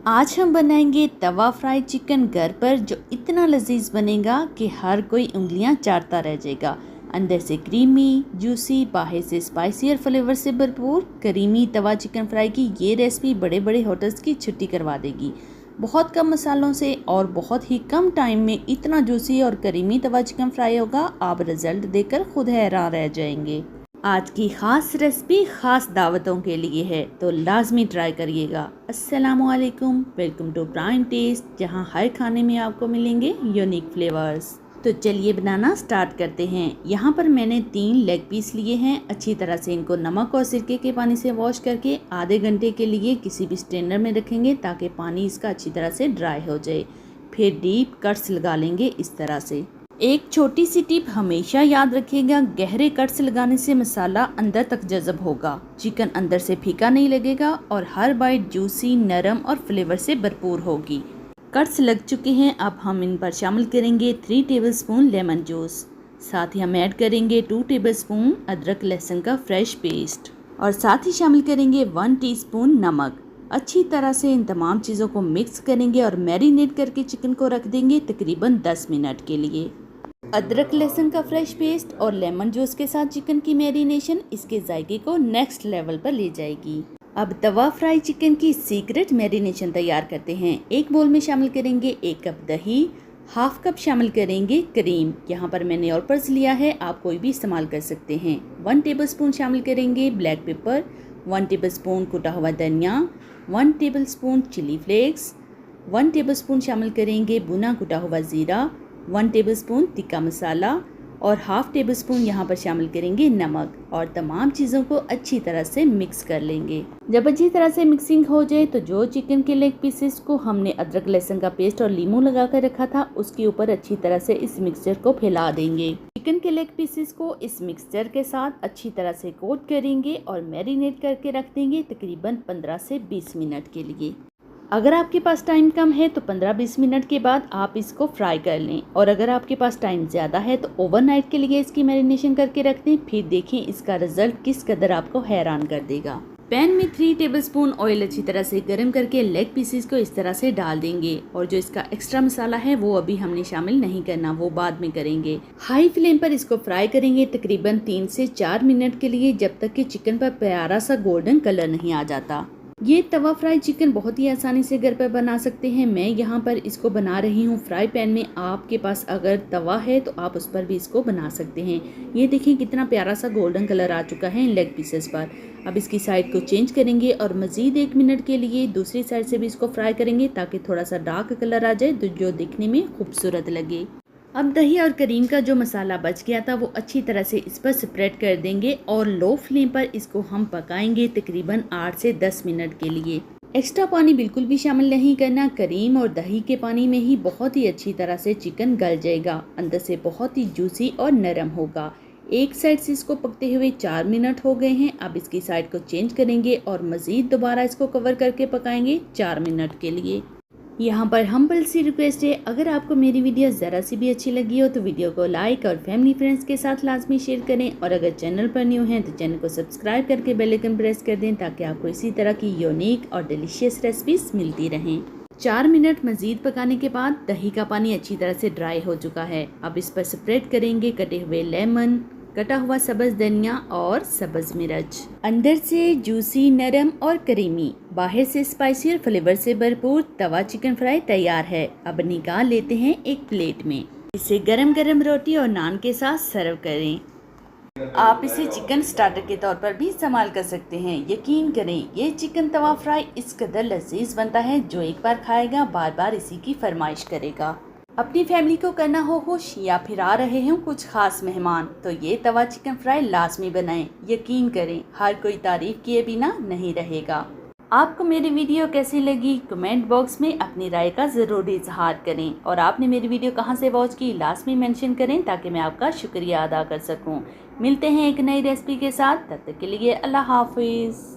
आज हम बनाएंगे तवा फ्राई चिकन घर पर, जो इतना लजीज बनेगा कि हर कोई उंगलियां चाटता रह जाएगा। अंदर से क्रीमी, जूसी, बाहर से स्पाइसी और फ्लेवर से भरपूर करीमी तवा चिकन फ्राई की ये रेसिपी बड़े बड़े होटल्स की छुट्टी करवा देगी। बहुत कम मसालों से और बहुत ही कम टाइम में इतना जूसी और करीमी तवा चिकन फ्राई होगा, आप रिजल्ट देखकर खुद हैरान रह जाएंगे। आज की ख़ास रेसिपी ख़ास दावतों के लिए है, तो लाजमी ट्राई करिएगा। अस्सलामुअलैकुम, वेलकम टू प्राइम टेस्ट, जहां हर खाने में आपको मिलेंगे यूनिक फ्लेवर्स। तो चलिए बनाना स्टार्ट करते हैं। यहाँ पर मैंने 3 लेग पीस लिए हैं। अच्छी तरह से इनको नमक और सिरके के पानी से वॉश करके आधे घंटे के लिए किसी भी स्ट्रेनर में रखेंगे, ताकि पानी इसका अच्छी तरह से ड्राई हो जाए। फिर डीप कट्स लगा लेंगे इस तरह से। एक छोटी सी टिप हमेशा याद रखिएगा, गहरे कट्स लगाने से मसाला अंदर तक जज़ब होगा, चिकन अंदर से फीका नहीं लगेगा और हर बाइट जूसी, नरम और फ्लेवर से भरपूर होगी। कट्स लग चुके हैं, अब हम इन पर शामिल करेंगे 3 टेबलस्पून लेमन जूस। साथ ही हम ऐड करेंगे 2 टेबलस्पून अदरक लहसुन का फ्रेश पेस्ट और साथ ही शामिल करेंगे 1 टीस्पून नमक। अच्छी तरह से इन तमाम चीज़ों को मिक्स करेंगे और मैरिनेट करके चिकन को रख देंगे तकरीबन 10 मिनट के लिए। अदरक लहसुन का फ्रेश पेस्ट और लेमन जूस के साथ चिकन की मैरिनेशन इसके जायके को नेक्स्ट लेवल पर ले जाएगी। अब तवा फ्राई चिकन की सीक्रेट मैरिनेशन तैयार करते हैं। एक बोल में शामिल करेंगे 1 कप दही, हाफ कप शामिल करेंगे क्रीम। यहाँ पर मैंने ऑल पर्पस लिया है, आप कोई भी इस्तेमाल कर सकते हैं। 1 टेबलस्पून शामिल करेंगे ब्लैक पेपर, 1 टेबलस्पून कुटा हुआ धनिया, 1 टेबलस्पून चिली फ्लेक्स, 1 टेबलस्पून शामिल करेंगे भुना कुटा हुआ ज़ीरा, 1 टेबलस्पून तिक्का मसाला और हाफ टेबल स्पून यहाँ पर शामिल करेंगे नमक, और तमाम चीज़ों को अच्छी तरह से मिक्स कर लेंगे। जब अच्छी तरह से मिक्सिंग हो जाए तो जो चिकन के लेग पीसेस को हमने अदरक लहसुन का पेस्ट और लीमू लगा कर रखा था, उसके ऊपर अच्छी तरह से इस मिक्सचर को फैला देंगे। चिकन के लेग पीसेस को इस मिक्सचर के साथ अच्छी तरह से कोट करेंगे और मैरिनेट करके रख देंगे तकरीबन 15 से 20 मिनट के लिए। अगर आपके पास टाइम कम है तो 15-20 मिनट के बाद आप इसको फ्राई कर लें, और अगर आपके पास टाइम ज़्यादा है तो ओवरनाइट के लिए इसकी मैरिनेशन करके रख दें। फिर देखें इसका रिजल्ट किस कदर आपको हैरान कर देगा। पैन में 3 टेबलस्पून ऑयल अच्छी तरह से गर्म करके लेग पीसेस को इस तरह से डाल देंगे, और जो इसका एक्स्ट्रा मसाला है वो अभी हमने शामिल नहीं करना, वो बाद में करेंगे। हाई फ्लेम पर इसको फ्राई करेंगे तकरीबन 3 से 4 मिनट के लिए, जब तक कि चिकन पर प्यारा सा गोल्डन कलर नहीं आ जाता। ये तवा फ्राई चिकन बहुत ही आसानी से घर पर बना सकते हैं। मैं यहाँ पर इसको बना रही हूँ फ्राई पैन में। आपके पास अगर तवा है तो आप उस पर भी इसको बना सकते हैं। ये देखिए कितना प्यारा सा गोल्डन कलर आ चुका है इन लेग पीसेस पर। अब इसकी साइड को चेंज करेंगे और मज़ीद 1 मिनट के लिए दूसरी साइड से भी इसको फ्राई करेंगे, ताकि थोड़ा सा डार्क कलर आ जाए, तो जो दिखने में खूबसूरत लगे। अब दही और क्रीम का जो मसाला बच गया था वो अच्छी तरह से इस पर स्प्रेड कर देंगे और लो फ्लेम पर इसको हम पकाएंगे तकरीबन 8 से 10 मिनट के लिए। एक्स्ट्रा पानी बिल्कुल भी शामिल नहीं करना। क्रीम और दही के पानी में ही बहुत ही अच्छी तरह से चिकन गल जाएगा, अंदर से बहुत ही जूसी और नरम होगा। एक साइड से इसको पकते हुए 4 मिनट हो गए हैं। अब इसकी साइड को चेंज करेंगे और मज़ीद दोबारा इसको कवर करके पकाएंगे 4 मिनट के लिए। यहाँ पर हम्बल सी रिक्वेस्ट है, अगर आपको मेरी वीडियो ज़रा सी भी अच्छी लगी हो तो वीडियो को लाइक और फैमिली फ्रेंड्स के साथ लाजमी शेयर करें, और अगर चैनल पर न्यू हैं तो चैनल को सब्सक्राइब करके बेल आइकन प्रेस कर दें, ताकि आपको इसी तरह की यूनिक और डिलीशियस रेसिपीज मिलती रहें। 4 मिनट मज़ीद पकाने के बाद दही का पानी अच्छी तरह से ड्राई हो चुका है। अब इस पर स्प्रेड करेंगे कटे हुए लेमन, कटा हुआ सब्ज़ धनिया और सब्ज़ मिर्च। अंदर से जूसी, नरम और करीमी, बाहर से स्पाइसी और फ्लेवर से भरपूर तवा चिकन फ्राई तैयार है। अब निकाल लेते हैं एक प्लेट में। इसे गरम गरम रोटी और नान के साथ सर्व करें। आप इसे चिकन स्टार्टर के तौर पर भी इस्तेमाल कर सकते हैं। यकीन करें ये चिकन तवा फ्राई इस कदर लजीज बनता है, जो एक बार खाएगा बार बार इसी की फरमाइश करेगा। अपनी फैमिली को करना हो खुश, या फिर आ रहे हों कुछ खास मेहमान, तो ये तवा चिकन फ्राई लाजमी बनाएं। यकीन करें हर कोई तारीफ किए बिना नहीं रहेगा। आपको मेरी वीडियो कैसी लगी कमेंट बॉक्स में अपनी राय का ज़रूर इजहार करें, और आपने मेरी वीडियो कहाँ से वॉच की लाजमी मेंशन करें, ताकि मैं आपका शुक्रिया अदा कर सकूं। मिलते हैं एक नई रेसिपी के साथ, तब तक के लिए अल्लाह हाफिज़।